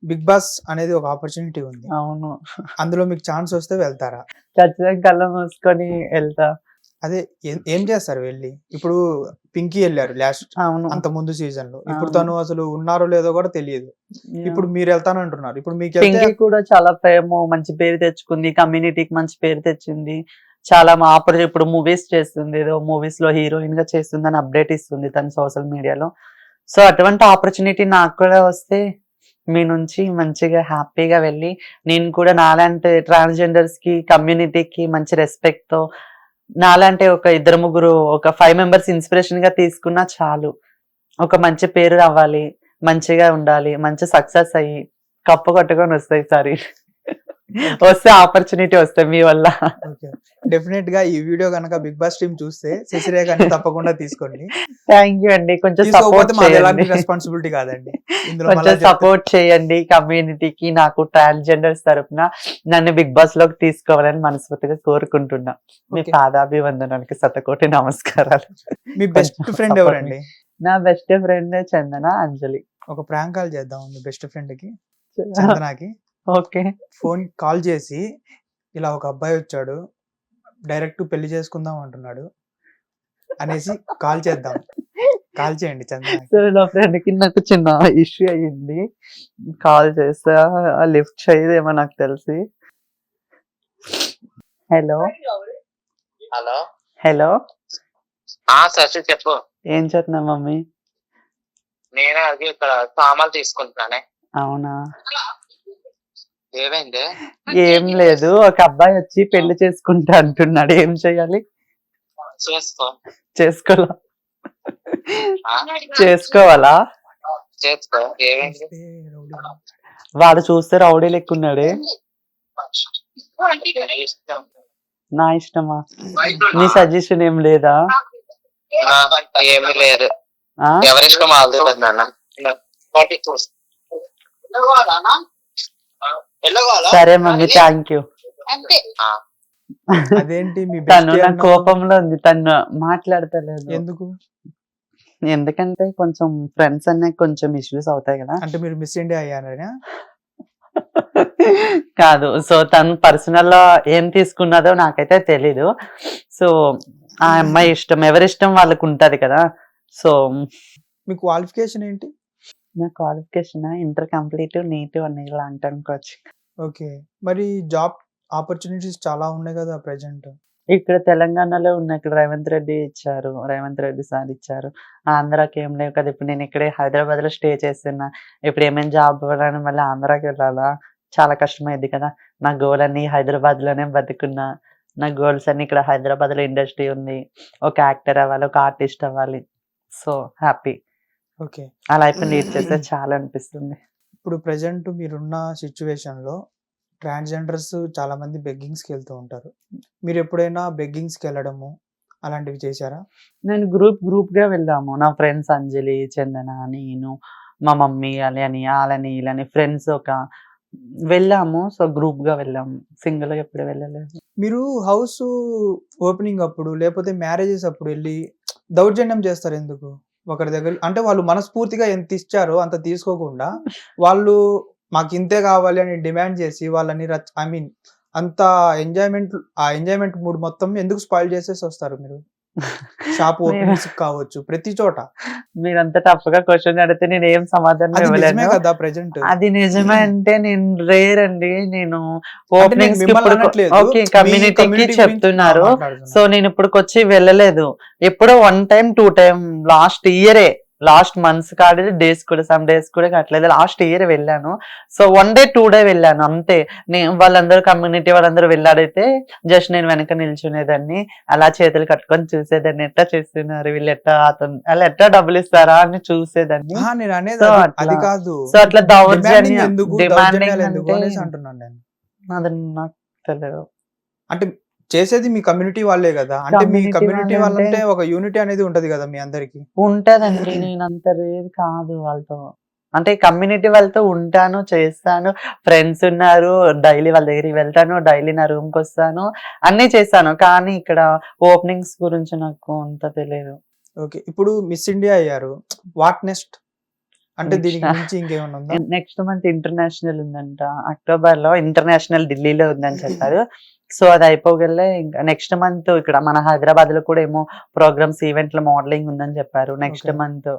Big boss అనేది ఒక opportunity ఉంది. అవును. అందులో మీకు ఛాన్స్ వస్తే వెళ్తారా? ఖచ్చితంగా కళ్ళు మూసుకొని ఎళ్తా. అదే ఏం చేస్తారు వెళ్లి? ఇప్పుడు పింకీ ఎళ్లారు లాస్ట్ అవును. అంతకుముందు సీజన్‌లో. ఇప్పుడు అవును. తను అసలు ఉన్నారో లేదో కూడా తెలీదు. యాహ్! ఇప్పుడు మీరెళ్తానంటున్నారు. ఇప్పుడు మీకెళ్తే పింకీ కూడా చాలా మంచి పేరు తెచ్చుకుంది. కమ్యూనిటీకి మంచి పేరు తెచ్చింది. చాలా ఇప్పుడు మూవీస్ చేస్తుంది. ఏదో మూవీస్‌లో హీరోయిన్‌గా చేస్తుందని అప్డేట్ ఇస్తుంది తను సోషల్ మీడియాలో. సో, అటువంటి ఆపర్చునిటీ నాకు కూడా వస్తే మీ నుంచి మంచిగా హ్యాపీగా వెళ్ళి నేను కూడా నాలాంటి ట్రాన్స్‌జెండర్స్‌కి, కమ్యూనిటీకి మంచి రెస్పెక్ట్‌తో నాలాంటి ఒక ఇద్దరు ముగ్గురు ఒక 5 మెంబర్స్ ఇన్స్పిరేషన్‌గా తీసుకున్నా చాలు. ఒక మంచి పేరు రావాలి. మంచిగా ఉండాలి. మంచి సక్సెస్ అయ్యి కప్పు కొట్టుకొని వస్తా ఈసారి. వస్తే ఆపర్చునిటీ వస్తాయి మీ వల్ల. ఓకే. డెఫినెట్‌గా ఈ వీడియో గనక బిగ్ బాస్ టీమ్ చూస్తే శశిరేఖని తప్పకుండా తీసుకోండి. థాంక్యూ అండి. కొంచెం సపోర్ట్ తీసుకోకపోతే మాది చేయండి. ఎలాంటి రెస్పాన్సిబిలిటీ కాదండి. ఇందులో మళ్ళా కొంచెం చెప్తే సపోర్ట్ చేయండి కమ్యూనిటీకి. నాకు ట్రాన్స్‌జెండర్స్ తరపున నన్ను బిగ్ బాస్‌లోకి తీసుకోవాలని మనస్ఫూర్తిగా కోరుకుంటున్నా. మీ ఓకే. పాదాభివందనాలకి శతకోటి నమస్కారాలు. మీ కొంచెం బెస్ట్ ఫ్రెండ్ సపోర్ట్ మీ ఎవరండి? నా బెస్ట్ ఫ్రెండ్ చందన, అంజలి. ఒక ప్రాంక్ కాల్ చేద్దాం మీ బెస్ట్ ఫ్రెండ్‌కి చందనకి. ఓకే. కాల్ చేసి ఇలా ఒక అబ్బాయి వచ్చాడు. డైరెక్ట్ పెళ్లి చేసుకుందాం అంటున్నాడు అనేసి కాల్ చేద్దాం. కాల్ చేయండి చందనకి. సో, నా ఫ్రెండ్‌కి నాకు చిన్న ఇష్యూ అయ్యింది. కాల్ చేసా లిఫ్ట్ చేయదేమో నాకు తెలిసి. హలో. హలో. హలో. శశి చెప్పు. ఏం చేస్తున్నావు మమ్మీ? నేనే అది ఇక్కడ సామాన్లు తీసుకుంటున్నానే. అవునా? ఏమైంది? ఏం లేదు. ఒక అబ్బాయి వచ్చి పెళ్లి చేసుకుంటా అంటున్నాడు. ఏం చేయాలి? చేసుకో. చేసుకోలా? ఆ? చేసుకోవాలా? చేసుకో. ఏమైంది? వస్తే రౌడీ. వాడు చూస్తే రౌడీ లెక్కున్నాడే. ఇష్టం. నా ఇష్టమా? నీ సజెషన్ ఏం లేదా? ఏమీ లేదు. ఆ? ఎవరిష్టం వాళ్ళది కదా నాన్న. సరే మమ్మీ, థాంక్యూ. ఆ, అదేంటి మీ తను బెస్టీ నా అన్నావు? కోపంలో ఉంది. తను మాట్లాడతలేదు. ఎందుకు? ఎందుకంటే కొంచెం ఫ్రెండ్స్ అనే కొంచెం ఇష్యూస్ అవుతాయి కదా. అంటే మీరు మిస్ ఇండియా అయ్యారనా? కాదు. సో, తను పర్సనల్ లో ఏం తీసుకున్నదో నాకైతే తెలీదు. సో, ఆ అమ్మాయి ఇష్టం. ఎవరిష్టం వాళ్ళకు ఉంటది కదా. సో, మీ క్వాలిఫికేషన్ ఏంటి? నా క్వాలిఫికేషన్ ఇంటర్ కంప్లీట్, నీట్ అన్ని లాంగ్ టర్మ్ కోచింగ్. ఓకే. మరి జాబ్ ఆపర్చునిటీస్ చాలా ఉన్నాయి కదా ప్రెజెంట్. ఇక్కడ తెలంగాణలో ఉన్న ఇక్కడ రేవంత్ రెడ్డి ఇచ్చారు. రేవంత్ రెడ్డి సార్ ఇచ్చారు. ఆంధ్రాకి ఏం లేవు కదా. ఇప్పుడు నేను ఇక్కడే హైదరాబాద్ లో స్టే చేస్తున్నా. ఇప్పుడు ఏమైనా జాబ్ ఇవ్వాలని మళ్ళీ ఆంధ్రాకి వెళ్ళాలా? చాలా కష్టమైంది కదా. నా గోల్ అన్ని హైదరాబాద్ లోనే బతుకున్నా. నా గోల్స్ అన్ని ఇక్కడ హైదరాబాద్ లో ఇండస్ట్రీ ఉంది. ఒక యాక్టర్ అవ్వాలి, ఒక ఆర్టిస్ట్ అవ్వాలి. So happy. ఓకే. ఆ లైఫ్ లీడ్ చేస్తే చాలా అనిపిస్తుంది. ఇప్పుడు ప్రెజెంట్ మీరున్న సిచ్యువేషన్‌లో ట్రాన్స్‌జెండర్స్ చాలా మంది బెగ్గింగ్స్‌కి వెళ్తూ ఉంటారు. మీరు ఎప్పుడైనా బెగ్గింగ్స్‌కి వెళ్ళడము అలాంటివి చేశారా? నేను గ్రూప్ గా వెళ్ళాము. నా ఫ్రెండ్స్ అంజలి, చందన, నేను, మా మమ్మీ అని వాళ్ళని వీళ్ళని ఫ్రెండ్స్ వెళ్ళాము. సో గ్రూప్ గా వెళ్ళాము. సింగిల్ గా ఎప్పుడు వెళ్ళలేదు. మీరు హౌస్ ఓపెనింగ్ అప్పుడు లేకపోతే మ్యారేజెస్ అప్పుడు వెళ్ళి దౌర్జన్యం చేస్తారు ఎందుకు? ఒకరి దగ్గర అంటే వాళ్ళు మనస్ఫూర్తిగా ఎంత ఇచ్చారో అంత తీసుకోకుండా వాళ్ళు మాకు ఇంతే కావాలి అని డిమాండ్ చేసి వాళ్ళని అంత ఎంజాయ్మెంట్ మూడ్ మొత్తం ఎందుకు స్పాయిల్ చేసేసి వస్తారు మీరు? షాప్ ఓపెనింగ్స్ కావచ్చు ప్రతి చోట. మీరంత టఫ్ గా క్వశ్చన్ అడిగితే నేను ఏం సమాధానం అది నిజమే ఇవ్వలేను. కదా ప్రెజెంట్. అది నిజమే అంటే నేను రేర్ అండి. నేను అంటే నేను ఓపెనింగ్స్ మిమ్మల్ని అనట్లేదు. ఓకే మీ కమ్యూనిటీకి కమ్యూనిటీ గురించి చెప్తున్నారు. సో మాట్లాడుతున్నాను. నేను ఇప్పటికొచ్చి వెళ్ళలేదు. ఎప్పుడో 1 టైం 2 టైం లాస్ట్ మంత్స్ కాదు, డేస్ కూడా సమ్ డేస్ కూడా కట్టలేదు. లాస్ట్ ఇయర్ వెళ్ళాను. సో 1 డే 2 డే వెళ్ళాను అంతే. వాళ్ళందరూ కమ్యూనిటీ వాళ్ళందరూ వెళ్ళాడైతే జస్ట్ నేను వెనక నిల్చునేదాన్ని. అలా చేతులు కట్టుకొని చూసేదాన్ని. ఎట్లా చేస్తున్నారు వీళ్ళు, వాళ్ళు ఎట్లా డబ్బులు ఇస్తారా అని చూసేదాన్ని. ఆహా, నేను అనేది సో అది అట్లా కాదు. సో అట్లా డిమాండింగ్ ఎందుకు దౌర్జన్యాలు ఎందుకు అంటే అనేసి అంటున్నాను నేను. అది నాకు తెలియదు. అంటే చేసేది మీ కమ్యూనిటీ వాళ్ళే కదా. అంటే మీ కమ్యూనిటీ కమ్యూనిటీ వాళ్ళంటే వాళ్ళంటే ఒక యూనిటీ అనేది ఉంటది కదా మీ అందరికి. ఉంటదండి. నేను అంత రేర్ కాదు వాళ్ళతో. అంటే కమ్యూనిటీ వాళ్ళతో ఉంటాను, చేస్తాను. ఫ్రెండ్స్ ఉన్నారు. డైలీ వాళ్ళ దగ్గరికి వెళ్తాను. డైలీ నా రూమ్ కి వస్తాను. అన్ని చేస్తాను. కానీ ఇక్కడ ఓపెనింగ్స్ గురించి నాకు అంత తెలియదు. ఓకే. ఇప్పుడు మిస్ ఇండియా అయ్యారు. What next? అంటే దీనికి Next- మించి ఇంకేమైనా ఉందా? నెక్స్ట్ మంత్ ఇంటర్నేషనల్ ఉందంట, అక్టోబర్ లో ఇంటర్నేషనల్ ఢిల్లీలో ఉందని చెప్పారు. సో అది అయిపోగలే ఇంకా నెక్స్ట్ మంత్ ఇక్కడ మన హైదరాబాద్ లో కూడా ఏమో ప్రోగ్రామ్స్ ఈవెంట్ల మోడలింగ్ ఉందని చెప్పారు నెక్స్ట్ Okay. మంత్.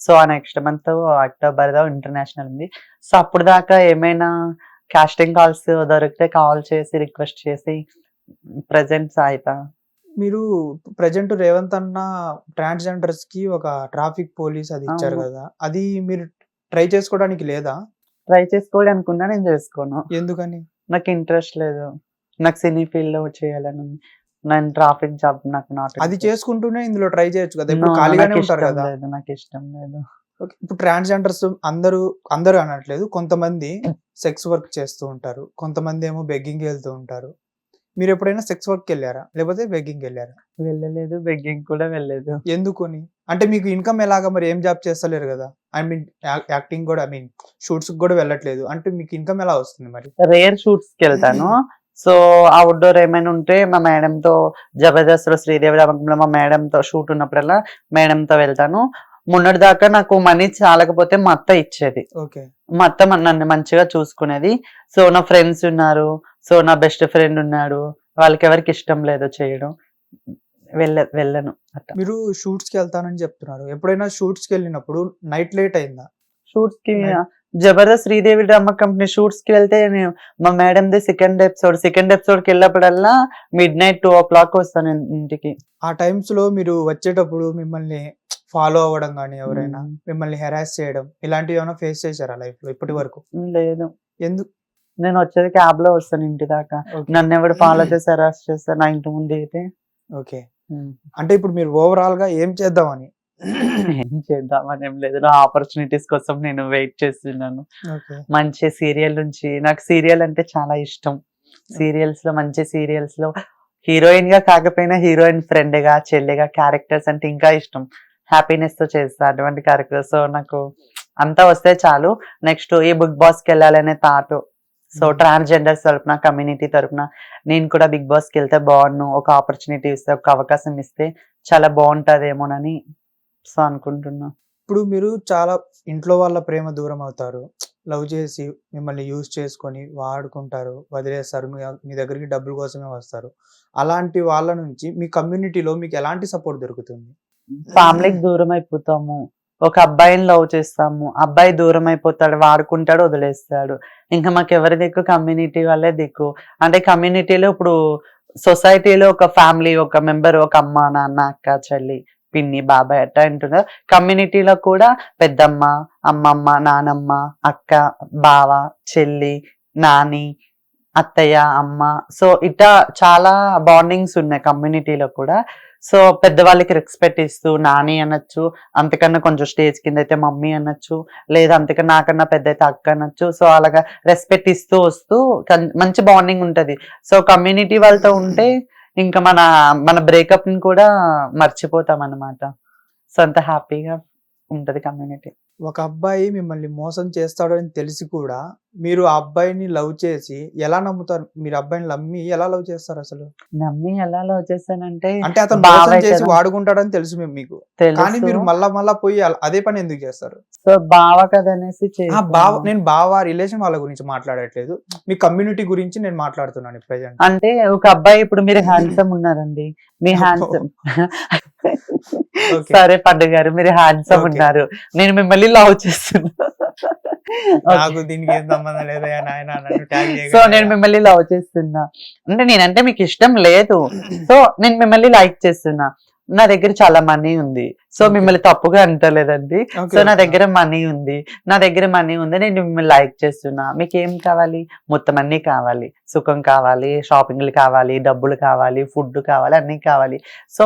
సో ఆ నెక్స్ట్ మంత్ అక్టోబర్ లో ఇంటర్నేషనల్ ఉంది. సో అప్పుడు దాకా ఏమైనా కాస్టింగ్ కాల్స్ దొరికితే కాల్ చేసి రిక్వెస్ట్ చేసి ప్రెజెంట్ సాయిత. మీరు ప్రెజెంట్ రేవంత్ అన్న ట్రాన్స్జెండర్స్ కి ఒక ట్రాఫిక్ పోలీస్ అది ఇచ్చారు అవును. కదా, అది మీరు ట్రై చేసుకోవడానికి లేదా? ట్రై చేసుకోవడానికి అనుకున్నా, నేను చేసుకోను. ఎందుకని? నాకు ఇంట్రెస్ట్ లేదు. నాకు సినీ ఫీల్డ్ లో చేయాలని ఉంది. నేను ట్రాఫిక్ జాబ్ నాకు నాట్ అది చేసుకుంటూనే ఇందులో ట్రై చేయొచ్చు కదా, ఇప్పుడు ఖాళీగానే నాకు ఉంటారు ఇష్టం కదా. లేదు, నాకు ఇష్టం లేదు. ఓకే. ఇప్పుడు ట్రాన్స్జెండర్స్ అందరూ అందరూ అనట్లేదు, కొంతమంది సెక్స్ వర్క్ చేస్తూ ఉంటారు, కొంతమంది ఏమో బెగ్గింగ్ వెళ్తూ ఉంటారు. మీరు ఎప్పుడైనా సెక్స్ వర్క్ వెళ్ళారా లేకపోతే బెగ్గింగ్ వెళ్ళారా? వెళ్ళలేదు, బెగ్గింగ్ కూడా వెళ్ళలేదు. ఎందుకని? అంటే మీకు ఇన్కమ్ ఎలాగా, మరి ఏం జాబ్ చేస్తలేరు కదా, ఐ మీన్ యాక్టింగ్ కూడా, ఐ మీన్ షూట్స్ కూడా వెళ్ళట్లేదు అంటే మీకు ఇన్కమ్ ఎలా వస్తుంది మరి? రేర్ షూట్స్ కి వెళ్తాను. సో అవుట్డోర్ ఏమైనా ఉంటే మా మేడం తో, జబర్దస్త్ లో శ్రీదేవి రామకంలో మా మేడం తో షూట్ ఉన్నప్పుడల్లా మేడం తో వెళ్తాను. మొన్నటి దాకా నాకు మనీ చాలకపోతే మా అత్త ఇచ్చేది. ఓకే. మా అత్త నన్ను మంచిగా చూసుకునేది. సో నా ఫ్రెండ్స్ ఉన్నారు, సో నా బెస్ట్ ఫ్రెండ్ ఉన్నాడు, వాళ్ళకి ఎవరికి ఇష్టం లేదు చేయడం, వెళ్ళను అట్లా. మీరు షూట్స్ కి వెళ్తానని చెప్తున్నారు, ఎప్పుడైనా షూట్స్ కి వెళ్ళినప్పుడు నైట్ లేట్ అయిందా? షూట్స్ కి Night- Jabardasth Sridevi drama company shoots కి వెళ్తే నేను మా మేడం ది సెకండ్ ఎపిసోడ్ కి వెళ్ళినప్పుడల్లా midnight 2 o'clock వస్తాను ఇంటికి. ఆ టైమ్స్ లో మీరు వచ్చేటప్పుడు మిమ్మల్ని ఫాలో అవ్వడం కానీ, ఎవరైనా మిమ్మల్ని హెరాస్ చేయడం ఇలాంటివి ఏమైనా ఫేస్ చేశారా లైఫ్ లో ఇప్పటి వరకు? లేదు, ఎందుకు? నేను వచ్చేది క్యాబ్ లో వస్తాను ఇంటి దాకా. Okay. నన్ను ఎవడు ఫాలో చేసి అరెస్ట్ చేస్తారు నా ఇంటి ముందు అయితే. ఓకే. అంటే ఇప్పుడు మీరు ఓవరాల్ గా ఏం చేద్దామని? ఏం చేద్దామని ఏం లేదు, నా ఆపర్చునిటీస్ కోసం నేను వెయిట్ చేస్తున్నాను. ఓకే. మంచి సీరియల్ నుంచి, నాకు సీరియల్ అంటే చాలా ఇష్టం. సీరియల్స్ లో మంచి సీరియల్స్ లో హీరోయిన్ గా కాకపోయినా హీరోయిన్ ఫ్రెండ్ గా, చెల్లెగా క్యారెక్టర్స్ అంటే ఇంకా ఇష్టం. హ్యాపీనెస్ తో చేస్తా అటువంటి క్యారెక్టర్స్. సో నాకు అంతా వస్తే చాలు. నెక్స్ట్ ఈ బిగ్ బాస్ కి వెళ్ళాలనే థాట్. సో ట్రాన్స్జెండర్స్ తరపున, కమ్యూనిటీ తరపున నేను కూడా బిగ్ బాస్ కి వెళ్తే బాగున్నాను, ఒక ఆపర్చునిటీ ఇస్తే, ఒక అవకాశం ఇస్తే చాలా బాగుంటదేమోనని సో అనుకుంటున్నా. ఇప్పుడు మీరు చాలా ఇంట్లో వాళ్ళ ప్రేమ దూరం అవుతారు, లవ్ చేసి మిమ్మల్ని యూజ్ చేసుకొని వాడుకుంటారు, వదిలేస్తారు, మీ దగ్గరికి డబ్బుల కోసమే వస్తారు. అలాంటి వాళ్ళ నుంచి మీ కమ్యూనిటీలో మీకు ఎలాంటి సపోర్ట్ దొరుకుతుంది? ఫ్యామిలీకి దూరం అయిపోతాము. ఒక అబ్బాయిని లవ్ చేస్తాము, అబ్బాయి దూరం అయిపోతాడు, వాడుకుంటాడు, వదిలేస్తాడు. ఇంకా మాకు ఎవరి దిక్కు? కమ్యూనిటీ వాళ్ళే దిక్కు. అంటే కమ్యూనిటీలో ఇప్పుడు సొసైటీలో ఒక ఫ్యామిలీ, ఒక మెంబర్, ఒక అమ్మ, నాన్న, అక్క, చెల్లి, పిన్ని, బాబాయ్ అట్లా అంటున్నారు. కమ్యూనిటీలో కూడా పెద్దమ్మ, అమ్మమ్మ, నానమ్మ, అక్క, బావ, చెల్లి, నాని, అత్తయ్య, అమ్మ. సో ఇట్లా చాలా బాండింగ్స్ ఉన్నాయి కమ్యూనిటీలో కూడా. సో పెద్దవాళ్ళకి రెస్పెక్ట్ ఇస్తూ నాని అనొచ్చు, అంతకన్నా కొంచెం స్టేజ్ కింద అయితే మమ్మీ అనొచ్చు, లేదా అంతకన్నా నాకన్నా పెద్ద అయితే అక్క అనొచ్చు. సో అలాగా రెస్పెక్ట్ ఇస్తూ వస్తూ మంచి బాండింగ్ ఉంటది. సో కమ్యూనిటీ వాళ్ళతో ఉంటే ఇంకా మన బ్రేకప్ ని కూడా మర్చిపోతాం అన్నమాట. సో అంత హ్యాపీగా ఉంటది కమ్యూనిటీ. ఒక అబ్బాయి మిమ్మల్ని మోసం చేస్తాడు అని తెలిసి కూడా మీరు ఆ అబ్బాయిని లవ్ చేసి ఎలా నమ్ముతారు? మీరు అబ్బాయిని నమ్మి ఎలా లవ్ చేస్తారు అసలు? నమ్మి ఎలా లవ్ చేశానంటే, అంటే అతను బావ మోసం చేసి కదా. వాడుకుంటాడని తెలుసు మీకు, కానీ మీరు తెలుసు. మళ్ళా పోయి అదే పని ఎందుకు చేస్తారు? సో బావ కదా అనేసి నేను బావ రిలేషన్ వాళ్ళ గురించి మాట్లాడట్లేదు, మీ కమ్యూనిటీ గురించి నేను మాట్లాడుతున్నాను ప్రెజెంట్. అంటే ఒక అబ్బాయి, ఇప్పుడు మీరు హ్యాండ్సమ్ ఉన్నారండి, మీ హ్యాండ్సమ్ Okay. సరే పండు గారు, మీరు హ్యాండ్సమ్ Okay. ఉన్నారు, నేను మిమ్మల్ని లవ్ చేస్తున్నా. నాకు దీనికి ఏం సంబంధం లేదా నాయన, నన్ను ట్యాగ్ సో నేను మిమ్మల్ని లవ్ చేస్తున్నా అంటే నేనంటే మీకు ఇష్టం లేదు, సో నేను మిమ్మల్ని లైక్ చేస్తున్నా. నా దగ్గర చాలా మనీ ఉంది, సో Okay. మిమ్మల్ని తప్పుగా అంటలేదండి. సో నా దగ్గర మనీ ఉంది, నేను మిమ్మల్ని లైక్ చేస్తున్నా. మీకు ఏం కావాలి? మొత్తం అన్ని కావాలి, సుఖం కావాలి, షాపింగ్లు కావాలి, డబ్బులు కావాలి, ఫుడ్ కావాలి, అన్ని కావాలి. సో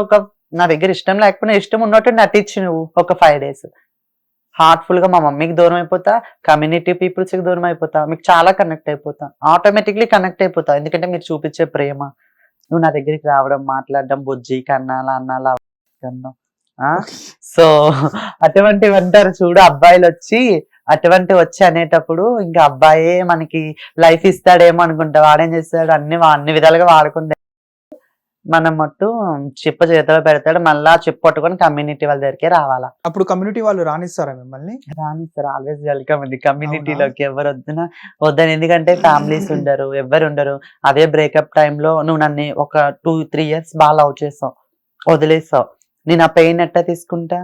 నా దగ్గర ఇష్టం లేకపోయినా ఇష్టం ఉన్నట్టు నటించి నువ్వు ఒక 5 days హార్ట్ఫుల్ గా మా మమ్మీకి దూరం అయిపోతా, కమ్యూనిటీ పీపుల్స్ కి దూరం అయిపోతా, మీకు చాలా కనెక్ట్ అయిపోతా, ఆటోమేటిక్లీ కనెక్ట్ అయిపోతా. ఎందుకంటే మీరు చూపించే ప్రేమ, నువ్వు నా దగ్గరికి రావడం, మాట్లాడడం, బుజ్జి కన్నాలా అన్నాలా కన్నా. సో అటువంటివి అంటారు చూడు, అబ్బాయిలు వచ్చి అనేటప్పుడు ఇంకా అబ్బాయే మనకి లైఫ్ ఇస్తాడేమో అనుకుంటా. వాడేం చేస్తాడు, అన్ని విధాలుగా వాడుకుంటే మనం మట్టు చిప్ప చేతిలో పెడతాడు, మళ్ళా చిప్పు పట్టుకొని కమ్యూనిటీ వాళ్ళ దగ్గరికి రావాలా. అప్పుడు కమ్యూనిటీ వాళ్ళు రానిస్తారా మిమ్మల్ని? రాని సార్, ఆల్వేస్ వెల్కమ్ అండి కమ్యూనిటీలోకి. ఎవరు వద్దని, ఎందుకంటే ఫ్యామిలీస్ ఉండరు, ఎవరు ఉండరు. అదే బ్రేకప్ టైంలో నువ్వు నన్ను ఒక 2-3 years బాగా లవ్ చేసావు, వదిలేసావు, నేను ఆ పెయిన్ ఎట్టా తీసుకుంటా?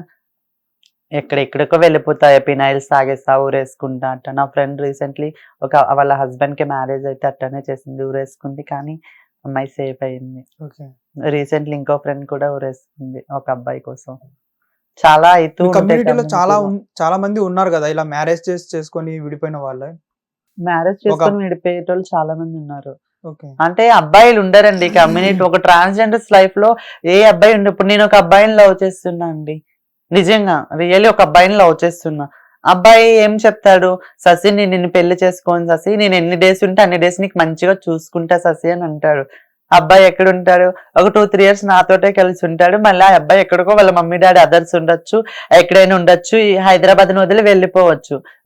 ఎక్కడెక్కడికో వెళ్ళిపోతా, పినాయిల్స్ తాగేస్తా, ఊరేసుకుంటా అట్ట. నా ఫ్రెండ్ రీసెంట్లీ వాళ్ళ హస్బెండ్ కి మ్యారేజ్ అయితే అట్టనే చేసింది, ఊరేసుకుంది, కానీ అమ్మాయి సేఫ్ అయింది. రీసెంట్లీ ఇంకో ఫ్రెండ్ కూడా ఊరేసుకుంది ఒక అబ్బాయి కోసం. చాలా అయితే కమ్యూనిటీలో చాలా మంది ఉన్నారు కదా ఇలా మ్యారేజ్ చేసుకొని విడిపోయిన వాళ్ళు. మ్యారేజ్ చేసుకొని విడిపోయేటోళ్ళు చాలా మంది ఉన్నారు. అంటే అబ్బాయిలు ఉండరండి కమ్యూనిటీ. ఒక ట్రాన్స్జెండర్స్ లైఫ్ లో ఏ అబ్బాయి ఉండే. ఇప్పుడు నేను ఒక అబ్బాయిని లవ్ చేస్తున్నా అండి, నిజంగా రియల్లీ ఒక అబ్బాయిని లవ్ చేస్తున్నా. అబ్బాయి ఏం చెప్తాడు, శశి నేను నిన్ను పెళ్లి చేసుకోను శశి, నేను ఎన్ని డేస్ ఉంటే అన్ని డేస్ నీకు మంచిగా చూసుకుంటా శశి అని అంటాడు. అబ్బాయి ఎక్కడ ఉంటాడు, ఒక 2-3 years నాతోటే కలిసి ఉంటాడు, మళ్ళీ ఆ అబ్బాయి ఎక్కడికో వాళ్ళ మమ్మీ డాడీ అదర్స్ ఉండొచ్చు, ఎక్కడైనా ఉండొచ్చు, హైదరాబాద్ ని వదిలి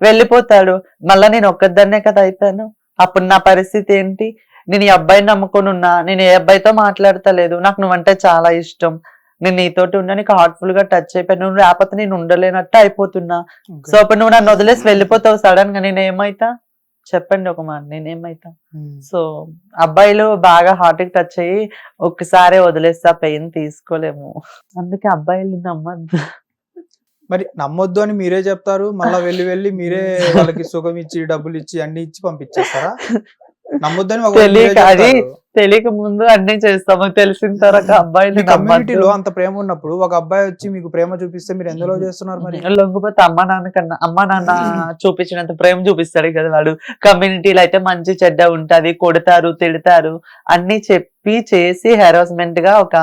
వెళ్ళిపోతాడు. మళ్ళీ నేను ఒక్కదాన్నే కదా అయిపోయాను. అప్పుడు నా పరిస్థితి ఏంటి? నేను ఈ అబ్బాయిని నమ్ముకొని ఉన్నా, నేను ఏ అబ్బాయితో మాట్లాడతలేదు, నాకు నువ్వంటే చాలా ఇష్టం, నేను నీతోటి ఉన్నా, నీకు హార్ట్ఫుల్ గా టచ్ అయిపోయాను, నువ్వు లేకపోతే నేను ఉండలేనట్టు అయిపోతున్నా. సో అప్పుడు నువ్వు నన్ను వదిలేసి వెళ్ళిపోతావు సడన్ గా, నేను ఏమైతా చెప్పండి ఒక మాట, నేనేమైతా? సో అబ్బాయిలు బాగా హార్ట్ కి టచ్ అయ్యి ఒక్కసారి వదిలేస్తే పెయిన్ తీసుకోలేము, అందుకే అబ్బాయిలు నమ్మద్దు. మరి నమ్మొద్దు అని మీరే చెప్తారు, మళ్ళీ వెళ్ళి మీరే వాళ్ళకి సుఖం ఇచ్చి డబ్బులు ఇచ్చి అన్ని ఇచ్చి పంపించేస్తారా? నమ్మొద్దని తెలియక ముందు అన్ని చేస్తాము, తెలిసిన తర్వాత అబ్బాయిలు కమ్యూనిటీలో అంత ప్రేమ ఉన్నప్పుడు ఒక అబ్బాయి వచ్చి మీకు ప్రేమ చూపిస్తే మీరు ఎందులో చేస్తున్నారు? మరి లొంగిపోతే అమ్మ నాన్న చూపించినంత ప్రేమ చూపిస్తాడు కదా వాడు. కమ్యూనిటీలో అయితే మంచి చెడ్డ ఉంటది, కొడతారు, తిడతారు, అన్ని చెప్పి చేసి హెరాస్మెంట్ గా ఒక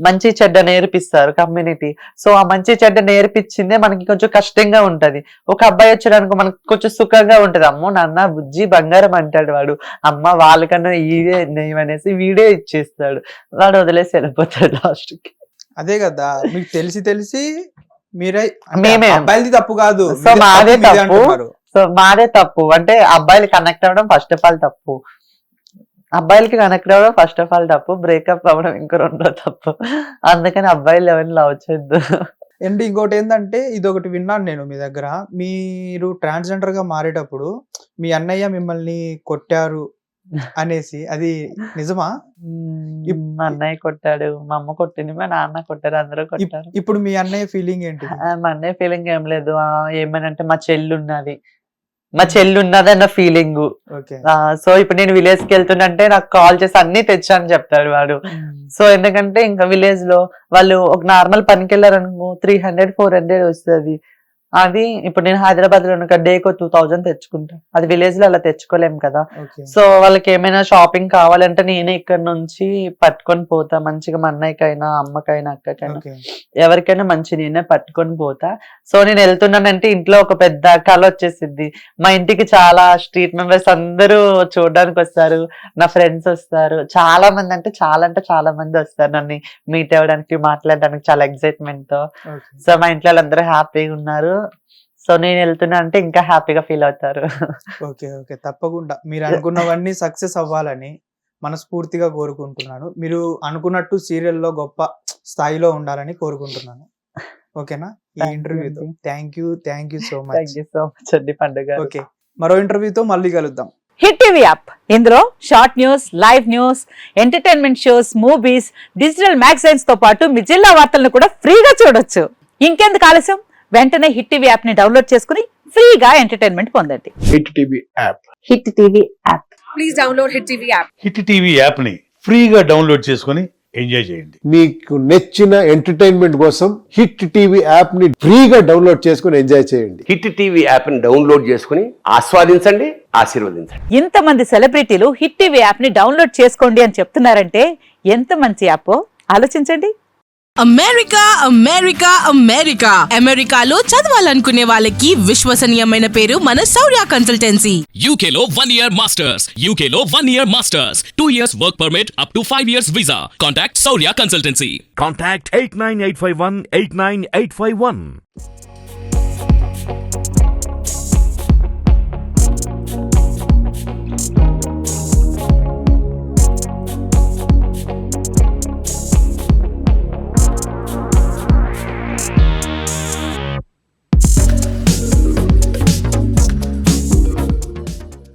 మంచి చెడ్డ నేర్పిస్తారు కమ్యూనిటీ. సో ఆ మంచి చెడ్డ నేర్పించిందే మనకి కొంచెం కష్టంగా ఉంటది. ఒక అబ్బాయి వచ్చాడనుకో మనకు కొంచెం సుఖంగా ఉంటది, అమ్మో నాన్న బుజ్జి బంగారం అంటాడు వాడు, అమ్మ వాళ్ళకన్నా ఇదే అనేసి వీడే ఇచ్చేస్తాడు, వాడు వదిలేసి వెళ్ళిపోతాడు లాస్ట్ కి. అదే కదా, మీకు తెలిసి మీరే మేమే అబ్బాయిలది తప్పు కాదు, సో మాదే తప్పు. అంటే అబ్బాయిలు కనెక్ట్ అవ్వడం ఫస్ట్ ఆఫ్ ఆల్ తప్పు, అబ్బాయిలకి కనెక్ట్ అవ్వడం ఫస్ట్ ఆఫ్ ఆల్ తప్పు, బ్రేకప్ అవ్వడం ఇంకో రెండో తప్పు. అందుకని అబ్బాయిలు ఎవరిని లవ్ చేయొద్దు. అండ్ ఇంకోటి ఏంటంటే, ఇది ఒకటి విన్నాను నేను మీ దగ్గర, మీరు ట్రాన్స్జెండర్ గా మారేటప్పుడు మీ అన్నయ్య మిమ్మల్ని కొట్టారు అనేసి, అది నిజమా? మా అన్నయ్య కొట్టాడు, మా అమ్మ కొట్టింది, మా నాన్న కొట్టారు, అందరూ కొట్టారు. ఇప్పుడు మీ అన్నయ్య ఫీలింగ్ ఏంటి? మా అన్నయ్య ఫీలింగ్ ఏం లేదు, ఏమనంటే మా చెల్లి ఉన్నది అన్న ఫీలింగ్. సో ఇప్పుడు నేను విలేజ్ కి వెళ్తున్నంటే నాకు కాల్ చేసి అన్ని తెచ్చాను చెప్తాడు వాడు. సో ఎందుకంటే ఇంకా విలేజ్ లో వాళ్ళు ఒక నార్మల్ పనికి వెళ్ళారనుకో 300-400 వస్తుంది. అది ఇప్పుడు నేను హైదరాబాద్ లో ఉన్న డేకో 2000 తెచ్చుకుంటా, అది విలేజ్ లో అలా తెచ్చుకోలేం కదా. సో వాళ్ళకి ఏమైనా షాపింగ్ కావాలంటే నేనే ఇక్కడ నుంచి పట్టుకొని పోతా, మంచిగా మా అన్నయ్యకైనా అమ్మకైనా అక్కకైనా ఎవరికైనా మంచి నేనే పట్టుకొని పోతా. సో నేను వెళ్తున్నానంటే ఇంట్లో ఒక పెద్ద కళ వచ్చేసిద్ది. మా ఇంటికి చాలా స్ట్రీట్ మెంబర్స్ అందరూ చూడడానికి వస్తారు, నా ఫ్రెండ్స్ వస్తారు, చాలా మంది వస్తారు నన్ను మీట్ అవ్వడానికి, మాట్లాడడానికి చాలా ఎక్సైట్మెంట్ తో. సో మా ఇంట్లో వాళ్ళందరూ హ్యాపీగా ఉన్నారు. సో నేను వెళ్తున్నా అంటే ఇంకా హ్యాపీగా ఫీల్ అవుతారు. ఓకే, తప్పకుండా మీరు అనుకున్నవన్నీ సక్సెస్ అవ్వాలని మనస్ఫూర్తిగా కోరుకుంటున్నాను. మీరు అనుకున్నట్టు సీరియల్లో గొప్ప స్థాయిలో ఉండాలని కోరుకుంటున్నాను. ఓకేనా? ఈ ఇంటర్వ్యూతో థ్యాంక్ యూ సో మచ్ అండి పండుగ. ఓకే, మరో ఇంటర్వ్యూతో మళ్ళీ కలుద్దాం. హిట్ టీవీ యాప్, ఇందులో short news, live news, entertainment shows, movies, digital magazines తో పాటు మీ జిల్లా వార్తలను కూడా ఫ్రీగా చూడొచ్చు. ఇంకెందుకు ఆలస్యం, వెంటనే హిట్ టీవీ యాప్ ని డౌన్లోడ్ చేసుకుని ఫ్రీగా ఎంటర్టైన్మెంట్ పొందండి. Hit TV app. Hit TV app. Please download hit TV app. Hit TV app ని ఫ్రీగా డౌన్లోడ్ చేసుకుని ఎంజాయ్ చేయండి. మీకు నచ్చిన ఎంటర్టైన్మెంట్ కోసం హిట్ టీవీ యాప్ ని ఫ్రీగా డౌన్లోడ్ చేసుకుని ఎంజాయ్ చేయండి. హిట్ టీవీ యాప్ ని డౌన్లోడ్ చేసుకుని ఆస్వాదించండి, ఆశీర్వదించండి. ఇంతమంది సెలబ్రిటీలు హిట్ టీవీ యాప్ ని డౌన్లోడ్ చేసుకోండి అని చెప్తున్నారంటే ఎంత మంచి యాప్ ఆలోచించండి. అమెరికాలో చదవాలనుకునే వాళ్ళకి విశ్వసనీయమైన పేరు మన శౌర్య కన్సల్టెన్సీ. UK లో 1 year masters, UK లో 1 year masters, 2 years work permit up to 5 years visa. Contact Saurya Consultancy. Contact 89851 89851.